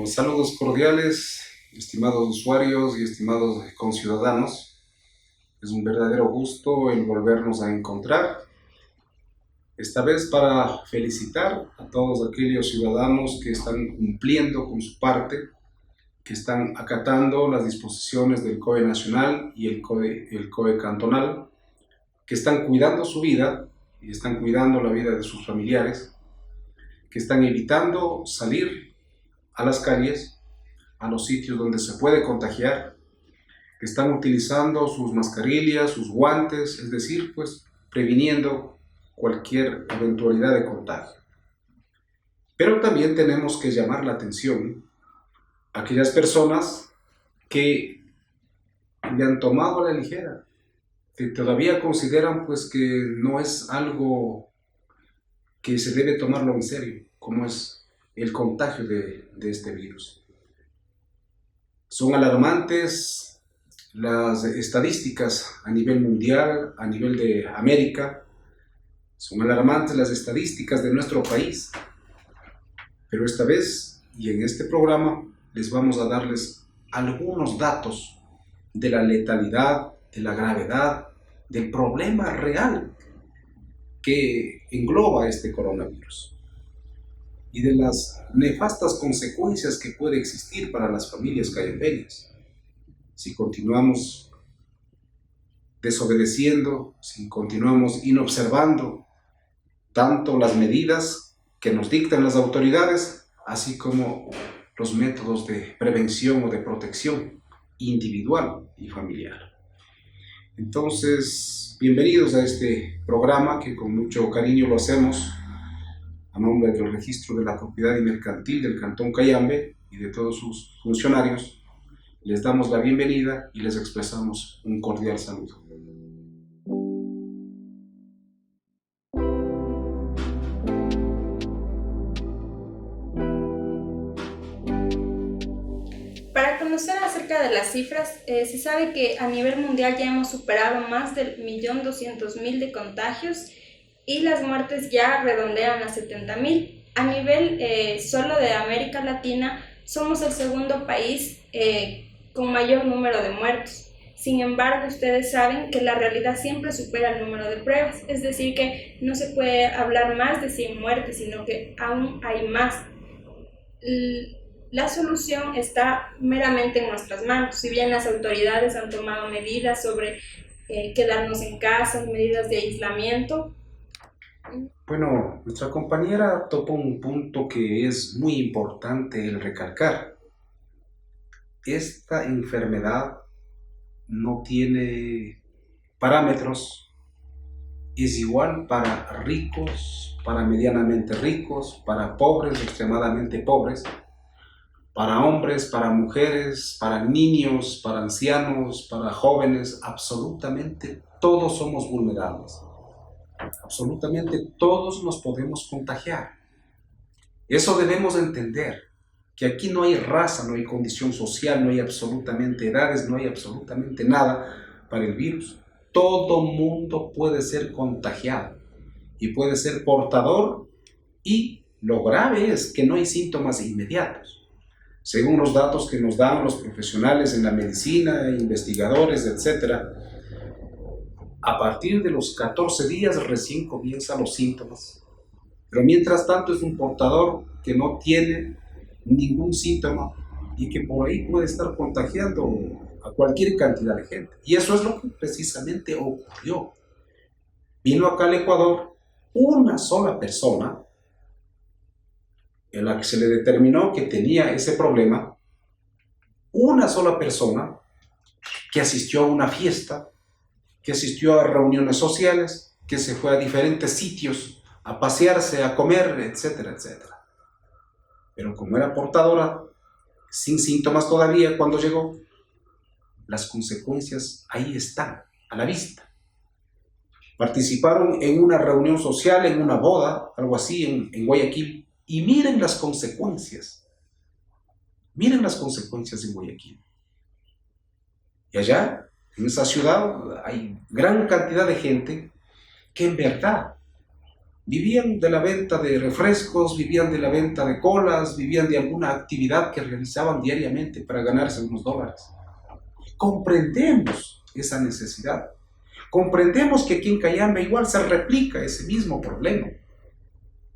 Saludos cordiales, estimados usuarios y estimados conciudadanos. Es un verdadero gusto el volvernos a encontrar, esta vez para felicitar a todos aquellos ciudadanos que están cumpliendo con su parte, que están acatando las disposiciones del COE nacional y el COE cantonal, que están cuidando su vida y están cuidando la vida de sus familiares, que están evitando salir a las calles, a los sitios donde se puede contagiar, que están utilizando sus mascarillas, sus guantes, es decir, pues previniendo cualquier eventualidad de contagio. Pero también tenemos que llamar la atención a aquellas personas que le han tomado a la ligera, que todavía consideran pues que no es algo que se debe tomarlo en serio, como es el contagio de este virus. Son alarmantes las estadísticas a nivel mundial, a nivel de América, son alarmantes las estadísticas de nuestro país, pero esta vez y en este programa les vamos a darles algunos datos de la letalidad, de la gravedad, del problema real que engloba este coronavirus y de las nefastas consecuencias que puede existir para las familias cayambeñas si continuamos desobedeciendo, si continuamos inobservando tanto las medidas que nos dictan las autoridades, así como los métodos de prevención o de protección individual y familiar. Entonces, bienvenidos a este programa que con mucho cariño lo hacemos a nombre del Registro de la Propiedad y Mercantil del Cantón Cayambe y de todos sus funcionarios. Les damos la bienvenida y les expresamos un cordial saludo. Para conocer acerca de las cifras, se sabe que a nivel mundial ya hemos superado más del 1.200.000 de contagios y las muertes ya redondean a 70.000. A nivel solo de América Latina, somos el segundo país con mayor número de muertos. Sin embargo, ustedes saben que la realidad siempre supera el número de pruebas, es decir, que no se puede hablar más de 100 muertes, sino que aún hay más. La solución está meramente en nuestras manos. Si bien las autoridades han tomado medidas sobre quedarnos en casa, medidas de aislamiento. Bueno, nuestra compañera topa un punto que es muy importante el recalcar. Esta enfermedad no tiene parámetros, es igual para ricos, para medianamente ricos, para pobres, extremadamente pobres, para hombres, para mujeres, para niños, para ancianos, para jóvenes, absolutamente todos somos vulnerables. Absolutamente todos nos podemos contagiar. Eso debemos entender, que aquí no hay raza, no hay condición social, no hay absolutamente edades, no hay absolutamente nada para el virus. Todo mundo puede ser contagiado y puede ser portador, y lo grave es que no hay síntomas inmediatos. Según los datos que nos dan los profesionales en la medicina, investigadores, etc., a partir de los 14 días recién comienzan los síntomas. Pero mientras tanto es un portador que no tiene ningún síntoma y que por ahí puede estar contagiando a cualquier cantidad de gente. Y eso es lo que precisamente ocurrió. Vino acá al Ecuador una sola persona en la que se le determinó que tenía ese problema, una sola persona que asistió a una fiesta, que asistió a reuniones sociales, que se fue a diferentes sitios a pasearse, a comer, etcétera, etcétera. Pero como era portadora, sin síntomas todavía cuando llegó, las consecuencias ahí están, a la vista. Participaron en una reunión social, en una boda, algo así, en Guayaquil, y miren las consecuencias. Miren las consecuencias en Guayaquil. Y allá, en esa ciudad, hay gran cantidad de gente que en verdad vivían de la venta de refrescos, vivían de la venta de colas, vivían de alguna actividad que realizaban diariamente para ganarse unos dólares. Comprendemos esa necesidad. Comprendemos que aquí en Cayambe igual se replica ese mismo problema.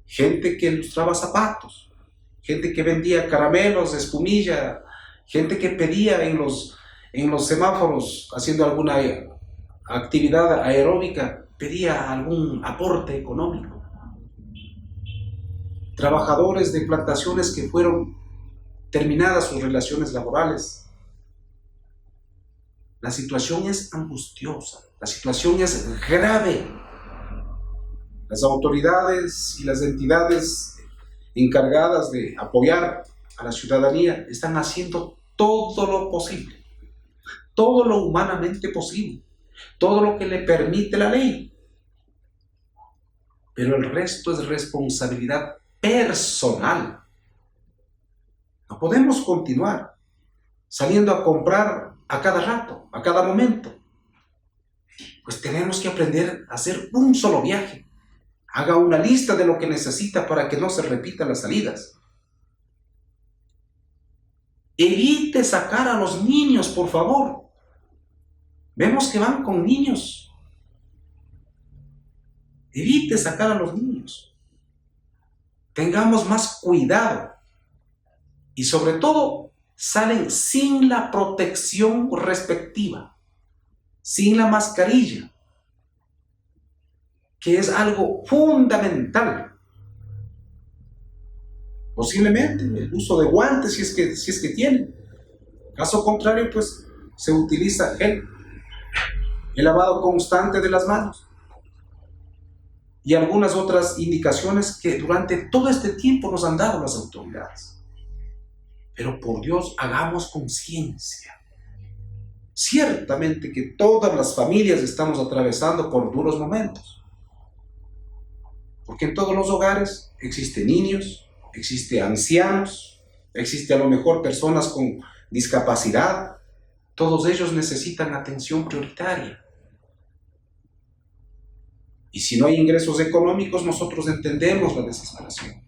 Gente que ilustraba zapatos, gente que vendía caramelos, espumilla, gente que pedía en los semáforos haciendo alguna actividad aeróbica, pedía algún aporte económico. Trabajadores de plantaciones que fueron terminadas sus relaciones laborales. La situación es angustiosa, la situación es grave. Las autoridades y las entidades encargadas de apoyar a la ciudadanía están haciendo todo lo posible, todo lo humanamente posible, todo lo que le permite la ley. Pero el resto es responsabilidad personal. No podemos continuar saliendo a comprar a cada rato, a cada momento. Pues tenemos que aprender a hacer un solo viaje. Haga una lista de lo que necesita para que no se repitan las salidas. Evite sacar a los niños, por favor. Vemos que van con niños. Evite sacar a los niños. Tengamos más cuidado. Y sobre todo, salen sin la protección respectiva, sin la mascarilla, que es algo fundamental. Posiblemente el uso de guantes, si es que tienen. Caso contrario, pues se utiliza el lavado constante de las manos y algunas otras indicaciones que durante todo este tiempo nos han dado las autoridades. Pero por Dios, hagamos conciencia. Ciertamente que todas las familias estamos atravesando por duros momentos. Porque en todos los hogares existen niños, existen ancianos, existe a lo mejor personas con discapacidad. Todos ellos necesitan atención prioritaria. Y si no hay ingresos económicos, nosotros entendemos la desesperación.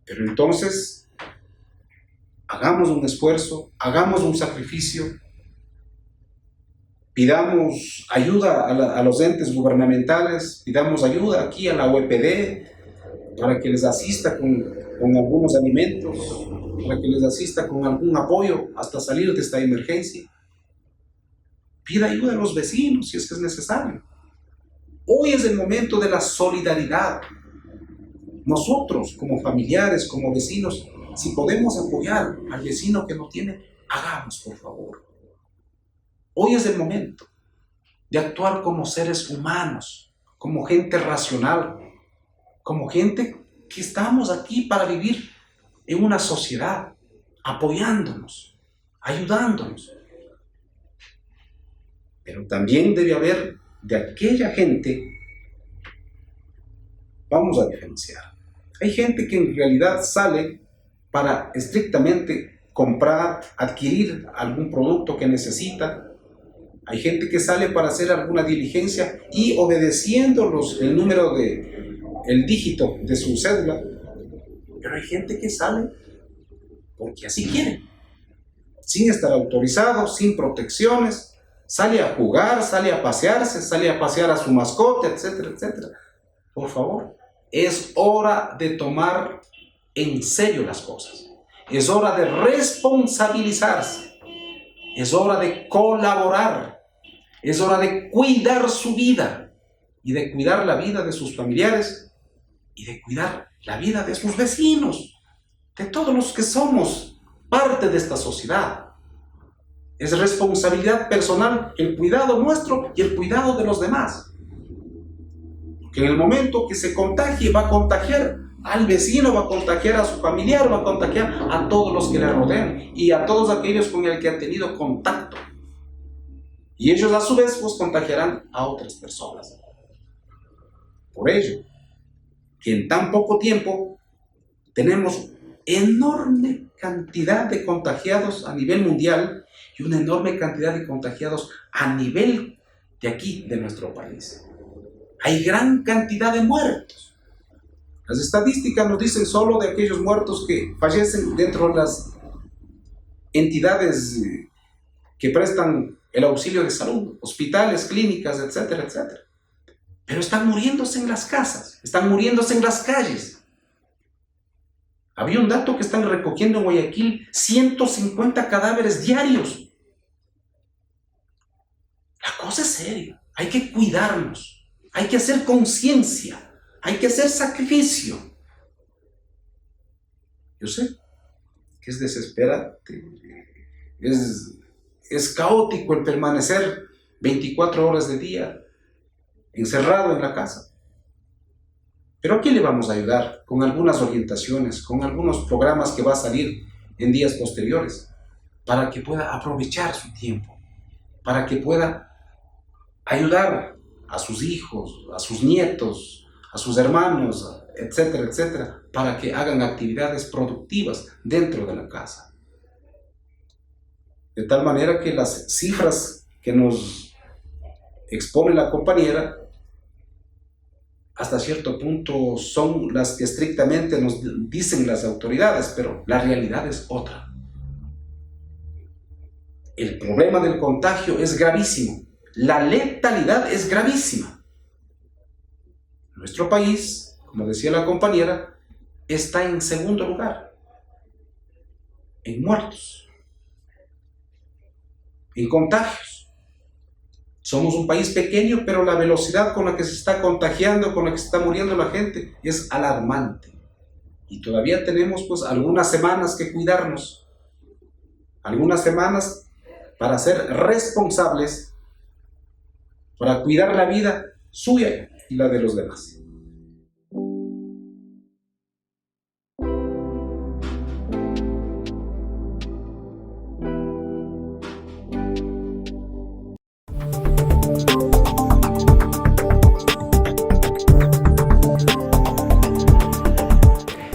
Pero entonces, hagamos un esfuerzo, hagamos un sacrificio, pidamos ayuda a los entes gubernamentales, pidamos ayuda aquí a la OEPD para que les asista con algunos alimentos, para que les asista con algún apoyo hasta salir de esta emergencia. Pida ayuda a los vecinos si es que es necesario. Hoy es el momento de la solidaridad. Nosotros, como familiares, como vecinos, si podemos apoyar al vecino que no tiene, hagamos, por favor. Hoy es el momento de actuar como seres humanos, como gente racional, como gente que estamos aquí para vivir en una sociedad, apoyándonos, ayudándonos. Pero también debe haber de aquella gente, vamos a diferenciar. Hay gente que en realidad sale para estrictamente comprar, adquirir algún producto que necesita. Hay gente que sale para hacer alguna diligencia y obedeciendo el dígito de su cédula. Pero hay gente que sale porque así quiere, sin estar autorizado, sin protecciones. Sale a jugar, sale a pasearse, sale a pasear a su mascota, etcétera, etcétera. Por favor, es hora de tomar en serio las cosas. Es hora de responsabilizarse. Es hora de colaborar. Es hora de cuidar su vida y de cuidar la vida de sus familiares y de cuidar la vida de sus vecinos, de todos los que somos parte de esta sociedad. Es responsabilidad personal el cuidado nuestro y el cuidado de los demás. Porque en el momento que se contagie, va a contagiar al vecino, va a contagiar a su familiar, va a contagiar a todos los que le rodean y a todos aquellos con el que ha tenido contacto. Y ellos a su vez pues contagiarán a otras personas. Por ello, que en tan poco tiempo tenemos enorme cantidad de contagiados a nivel mundial y una enorme cantidad de contagiados a nivel de aquí, de nuestro país. Hay gran cantidad de muertos. Las estadísticas nos dicen solo de aquellos muertos que fallecen dentro de las entidades que prestan el auxilio de salud, hospitales, clínicas, etcétera, etcétera. Pero están muriéndose en las casas, están muriéndose en las calles. Había un dato que están recogiendo en Guayaquil, 150 cadáveres diarios. La cosa es seria, hay que cuidarnos, hay que hacer conciencia, hay que hacer sacrificio. Yo sé que es desesperante, es caótico el permanecer 24 horas del día encerrado en la casa. Pero ¿a quién le vamos a ayudar? Con algunas orientaciones, con algunos programas que va a salir en días posteriores, para que pueda aprovechar su tiempo, para que pueda ayudar a sus hijos, a sus nietos, a sus hermanos, etcétera, etcétera, para que hagan actividades productivas dentro de la casa. De tal manera que las cifras que nos expone la compañera hasta cierto punto son las que estrictamente nos dicen las autoridades, pero la realidad es otra. El problema del contagio es gravísimo, la letalidad es gravísima. Nuestro país, como decía la compañera, está en segundo lugar, en muertos, en contagios. Somos un país pequeño, pero la velocidad con la que se está contagiando, con la que se está muriendo la gente, es alarmante. Y todavía tenemos pues algunas semanas que cuidarnos, algunas semanas para ser responsables, para cuidar la vida suya y la de los demás.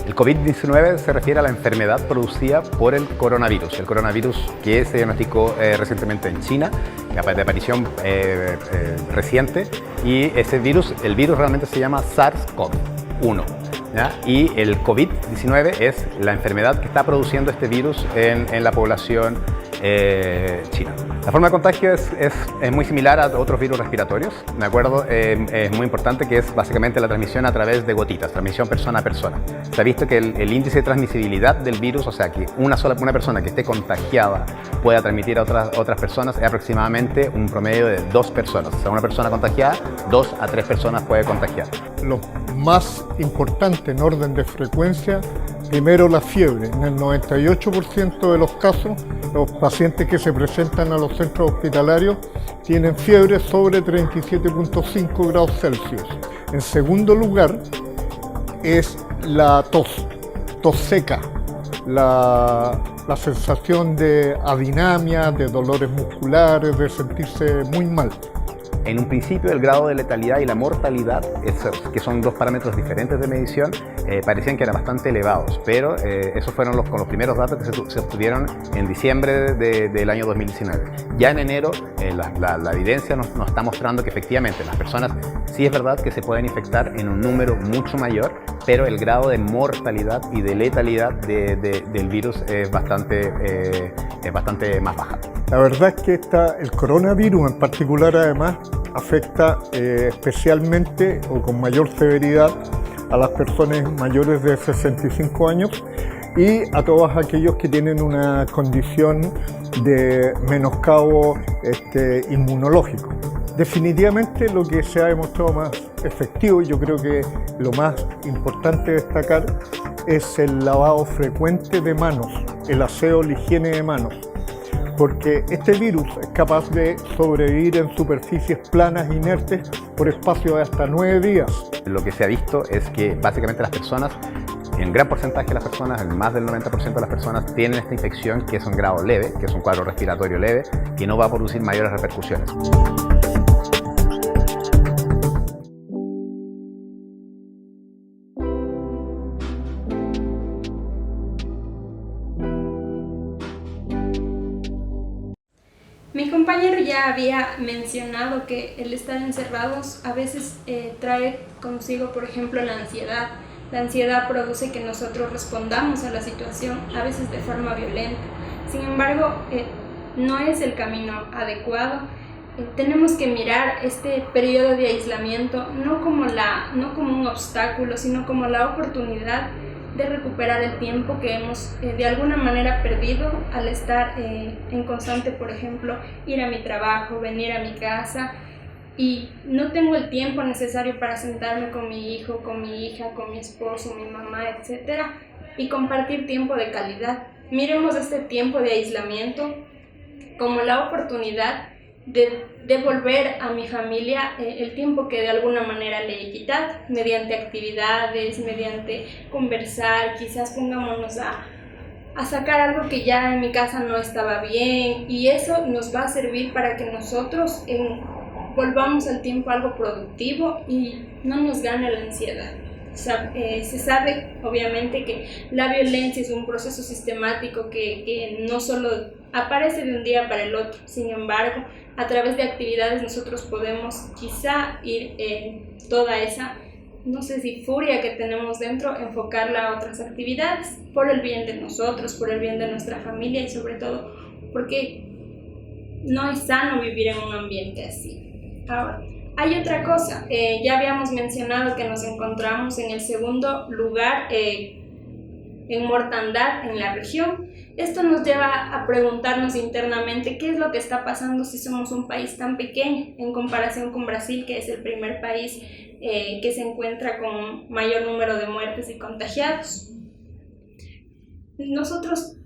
El COVID-19 se refiere a la enfermedad producida por el coronavirus que se diagnosticó recientemente en China, de aparición reciente, y el virus realmente se llama SARS-CoV-1. ¿Ya? Y el COVID-19 es la enfermedad que está produciendo este virus en la población china. La forma de contagio es muy similar a otros virus respiratorios, ¿de acuerdo? Es muy importante que es básicamente la transmisión a través de gotitas, transmisión persona a persona. Se ha visto que el índice de transmisibilidad del virus, o sea, que una persona que esté contagiada pueda transmitir a otras personas, es aproximadamente un promedio de 2 personas. O sea, una persona contagiada, 2 a 3 personas puede contagiar. Lo más importante en orden de frecuencia, primero la fiebre. En el 98% de los casos, los pacientes que se presentan a los centros hospitalarios tienen fiebre sobre 37.5 grados Celsius. En segundo lugar es la tos seca, la sensación de adinamia, de dolores musculares, de sentirse muy mal. En un principio, el grado de letalidad y la mortalidad, que son 2 parámetros diferentes de medición, parecían que eran bastante elevados, pero esos fueron con los primeros datos que se obtuvieron en diciembre del año 2019. Ya en enero, la evidencia nos está mostrando que efectivamente las personas, sí es verdad que se pueden infectar en un número mucho mayor, pero el grado de mortalidad y de letalidad del virus es bastante más baja. La verdad es que el coronavirus en particular, además, afecta especialmente o con mayor severidad a las personas mayores de 65 años y a todos aquellos que tienen una condición de menoscabo inmunológico. Definitivamente lo que se ha demostrado más efectivo, y yo creo que lo más importante destacar, es el lavado frecuente de manos, el aseo, la higiene de manos, porque este virus es capaz de sobrevivir en superficies planas e inertes por espacio de hasta 9 días. Lo que se ha visto es que básicamente las personas En gran porcentaje de las personas, en más del 90% de las personas, tienen esta infección que es un grado leve, que es un cuadro respiratorio leve, que no va a producir mayores repercusiones. Mi compañero ya había mencionado que el estar encerrados a veces trae consigo, por ejemplo, la ansiedad. La ansiedad produce que nosotros respondamos a la situación, a veces de forma violenta. Sin embargo, no es el camino adecuado. Tenemos que mirar este periodo de aislamiento no como un obstáculo, sino como la oportunidad de recuperar el tiempo que hemos de alguna manera perdido al estar en constante, por ejemplo, ir a mi trabajo, venir a mi casa, y no tengo el tiempo necesario para sentarme con mi hijo, con mi hija, con mi esposo, mi mamá, etc. y compartir tiempo de calidad. Miremos este tiempo de aislamiento como la oportunidad de devolver a mi familia el tiempo que de alguna manera le he quitado, mediante actividades, mediante conversar, quizás pongámonos a sacar algo que ya en mi casa no estaba bien, y eso nos va a servir para que nosotros volvamos al tiempo algo productivo y no nos gane la ansiedad. O sea, se sabe obviamente que la violencia es un proceso sistemático que no solo aparece de un día para el otro. Sin embargo, a través de actividades nosotros podemos quizá ir toda esa, no sé si furia que tenemos dentro, enfocarla a otras actividades por el bien de nosotros, por el bien de nuestra familia y sobre todo porque no es sano vivir en un ambiente así. Ahora, hay otra cosa, ya habíamos mencionado que nos encontramos en el segundo lugar en mortandad en la región. Esto nos lleva a preguntarnos internamente qué es lo que está pasando si somos un país tan pequeño en comparación con Brasil, que es el primer país que se encuentra con mayor número de muertes y contagiados. Nosotros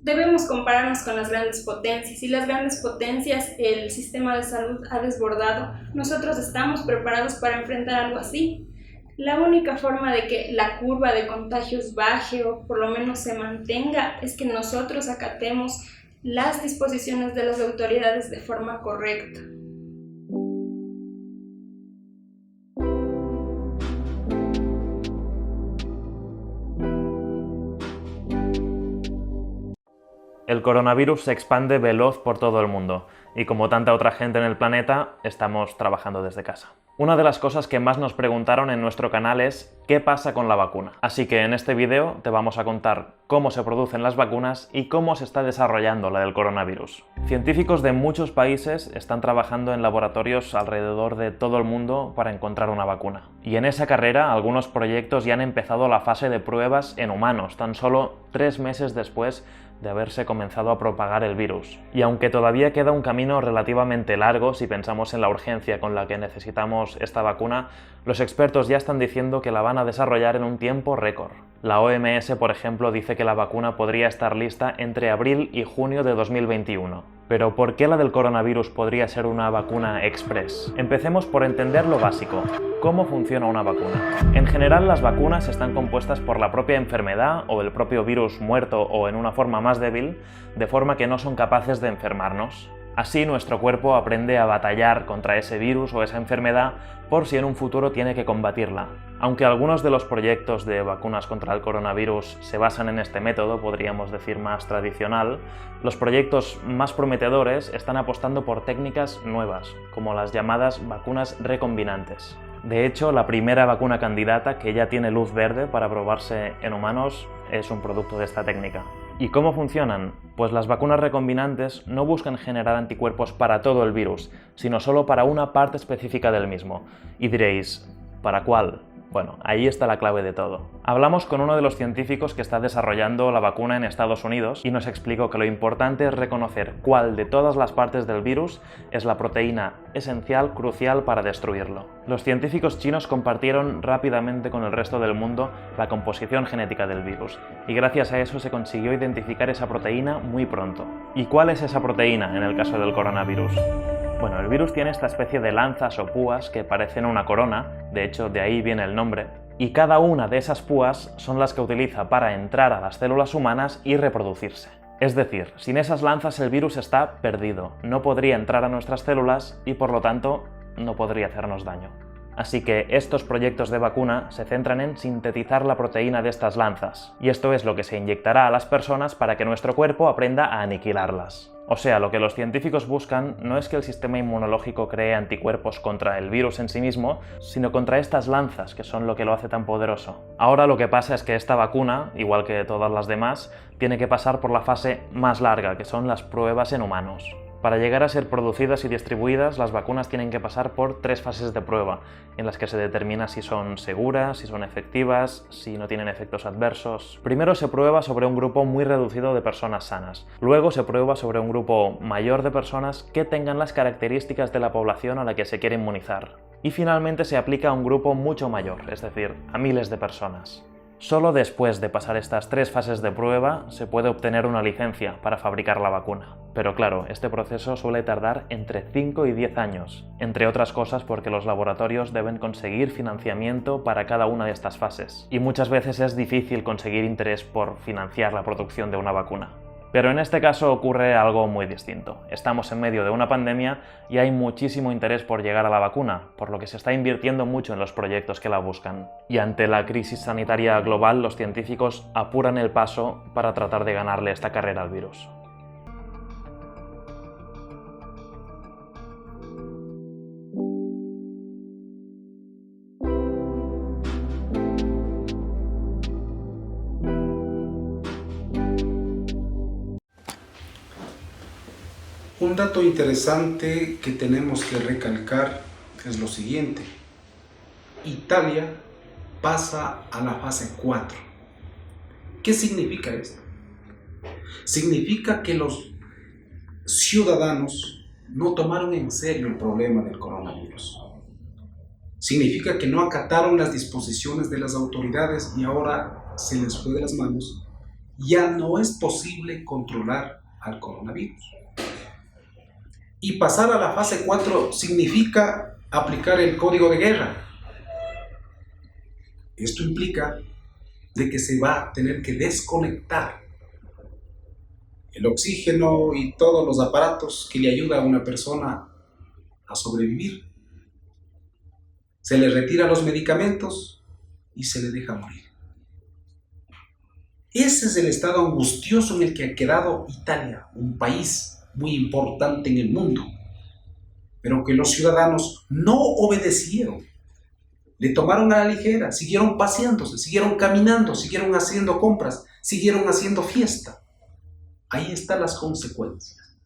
debemos compararnos con las grandes potencias. Si las grandes potencias, el sistema de salud ha desbordado, nosotros estamos preparados para enfrentar algo así. La única forma de que la curva de contagios baje o por lo menos se mantenga es que nosotros acatemos las disposiciones de las autoridades de forma correcta. El coronavirus se expande veloz por todo el mundo y, como tanta otra gente en el planeta, estamos trabajando desde casa. Una de las cosas que más nos preguntaron en nuestro canal es ¿qué pasa con la vacuna? Así que en este vídeo te vamos a contar cómo se producen las vacunas y cómo se está desarrollando la del coronavirus. Científicos de muchos países están trabajando en laboratorios alrededor de todo el mundo para encontrar una vacuna. Y en esa carrera algunos proyectos ya han empezado la fase de pruebas en humanos, tan solo 3 meses después de haberse comenzado a propagar el virus. Y aunque todavía queda un camino relativamente largo si pensamos en la urgencia con la que necesitamos esta vacuna, los expertos ya están diciendo que la van a desarrollar en un tiempo récord. La OMS, por ejemplo, dice que la vacuna podría estar lista entre abril y junio de 2021. Pero ¿por qué la del coronavirus podría ser una vacuna express? Empecemos por entender lo básico. ¿Cómo funciona una vacuna? En general, las vacunas están compuestas por la propia enfermedad o el propio virus muerto o en una forma más débil, de forma que no son capaces de enfermarnos. Así, nuestro cuerpo aprende a batallar contra ese virus o esa enfermedad por si en un futuro tiene que combatirla. Aunque algunos de los proyectos de vacunas contra el coronavirus se basan en este método, podríamos decir más tradicional, los proyectos más prometedores están apostando por técnicas nuevas, como las llamadas vacunas recombinantes. De hecho, la primera vacuna candidata que ya tiene luz verde para probarse en humanos es un producto de esta técnica. ¿Y cómo funcionan? Pues las vacunas recombinantes no buscan generar anticuerpos para todo el virus, sino solo para una parte específica del mismo. Y diréis, ¿para cuál? Bueno, ahí está la clave de todo. Hablamos con uno de los científicos que está desarrollando la vacuna en Estados Unidos y nos explicó que lo importante es reconocer cuál de todas las partes del virus es la proteína esencial, crucial para destruirlo. Los científicos chinos compartieron rápidamente con el resto del mundo la composición genética del virus y gracias a eso se consiguió identificar esa proteína muy pronto. ¿Y cuál es esa proteína en el caso del coronavirus? Bueno, el virus tiene esta especie de lanzas o púas que parecen una corona, de hecho de ahí viene el nombre, y cada una de esas púas son las que utiliza para entrar a las células humanas y reproducirse. Es decir, sin esas lanzas el virus está perdido, no podría entrar a nuestras células y por lo tanto no podría hacernos daño. Así que estos proyectos de vacuna se centran en sintetizar la proteína de estas lanzas, y esto es lo que se inyectará a las personas para que nuestro cuerpo aprenda a aniquilarlas. O sea, lo que los científicos buscan no es que el sistema inmunológico cree anticuerpos contra el virus en sí mismo, sino contra estas lanzas, que son lo que lo hace tan poderoso. Ahora lo que pasa es que esta vacuna, igual que todas las demás, tiene que pasar por la fase más larga, que son las pruebas en humanos. Para llegar a ser producidas y distribuidas, las vacunas tienen que pasar por 3 fases de prueba, en las que se determina si son seguras, si son efectivas, si no tienen efectos adversos. Primero se prueba sobre un grupo muy reducido de personas sanas. Luego se prueba sobre un grupo mayor de personas que tengan las características de la población a la que se quiere inmunizar. Y finalmente se aplica a un grupo mucho mayor, es decir, a miles de personas. Solo después de pasar estas 3 fases de prueba se puede obtener una licencia para fabricar la vacuna. Pero claro, este proceso suele tardar entre 5 y 10 años, entre otras cosas porque los laboratorios deben conseguir financiamiento para cada una de estas fases, y muchas veces es difícil conseguir interés por financiar la producción de una vacuna. Pero en este caso ocurre algo muy distinto. Estamos en medio de una pandemia y hay muchísimo interés por llegar a la vacuna, por lo que se está invirtiendo mucho en los proyectos que la buscan. Y ante la crisis sanitaria global, los científicos apuran el paso para tratar de ganarle esta carrera al virus. Un dato interesante que tenemos que recalcar es lo siguiente. Italia pasa a la fase 4. ¿Qué significa esto? Significa que los ciudadanos no tomaron en serio el problema del coronavirus. Significa que no acataron las disposiciones de las autoridades y ahora se les fue de las manos. Ya no es posible controlar al coronavirus. Y pasar a la fase 4 significa aplicar el código de guerra. Esto implica de que se va a tener que desconectar el oxígeno y todos los aparatos que le ayudan a una persona a sobrevivir. Se le retira los medicamentos y se le deja morir. Ese es el estado angustioso en el que ha quedado Italia, un país muy importante en el mundo, pero que los ciudadanos no obedecieron, le tomaron a la ligera, siguieron paseándose, siguieron caminando, siguieron haciendo compras, siguieron haciendo fiesta. Ahí están las consecuencias.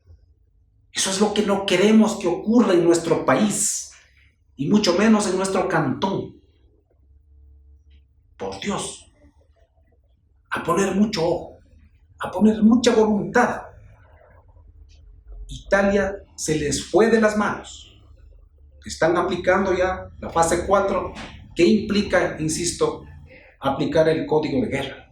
Eso es lo que no queremos que ocurra en nuestro país, y mucho menos en nuestro cantón. Por Dios, a poner mucho ojo, a poner mucha voluntad. Italia se les fue de las manos. Están aplicando ya la fase 4, que implica, insisto, aplicar el código de guerra.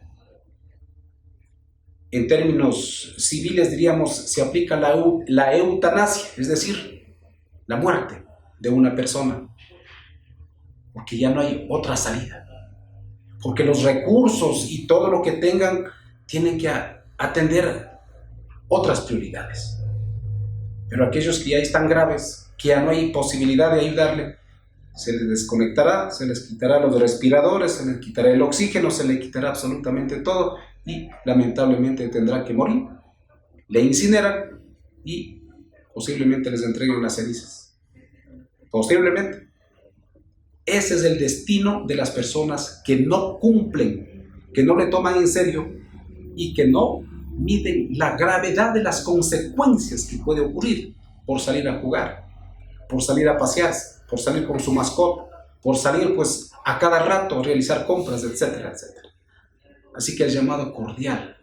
En términos civiles diríamos, se aplica la eutanasia, es decir, la muerte de una persona, porque ya no hay otra salida. Porque los recursos y todo lo que tengan tienen que atender otras prioridades. Pero aquellos que ya están graves, que ya no hay posibilidad de ayudarle, se les desconectará, se les quitará los respiradores, se les quitará el oxígeno, se le quitará absolutamente todo y lamentablemente tendrá que morir. Le incineran y posiblemente les entreguen las cenizas. Posiblemente. Ese es el destino de las personas que no cumplen, que no le toman en serio y que no miden la gravedad de las consecuencias que puede ocurrir por salir a jugar, por salir a pasearse, por salir con su mascota, por salir pues a cada rato a realizar compras, etcétera, etcétera. Así que el llamado cordial,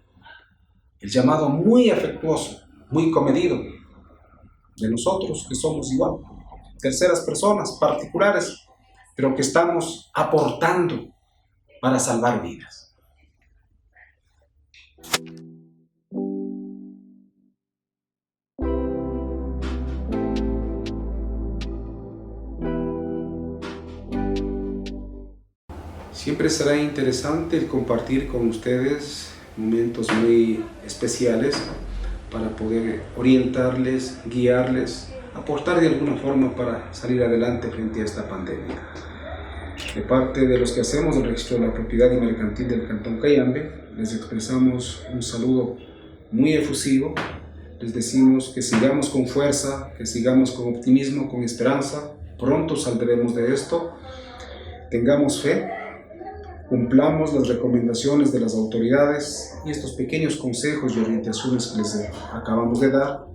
el llamado muy afectuoso, muy comedido de nosotros que somos igual, terceras personas particulares, pero que estamos aportando para salvar vidas. Siempre será interesante el compartir con ustedes momentos muy especiales para poder orientarles, guiarles, aportar de alguna forma para salir adelante frente a esta pandemia. De parte de los que hacemos el registro de la propiedad y mercantil del Cantón Cayambe, les expresamos un saludo muy efusivo. Les decimos que sigamos con fuerza, que sigamos con optimismo, con esperanza. Pronto saldremos de esto. Tengamos fe, cumplamos las recomendaciones de las autoridades y estos pequeños consejos y orientaciones que les acabamos de dar.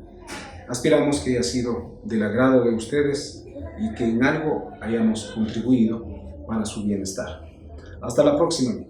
Aspiramos que haya sido del agrado de ustedes y que en algo hayamos contribuido para su bienestar. Hasta la próxima.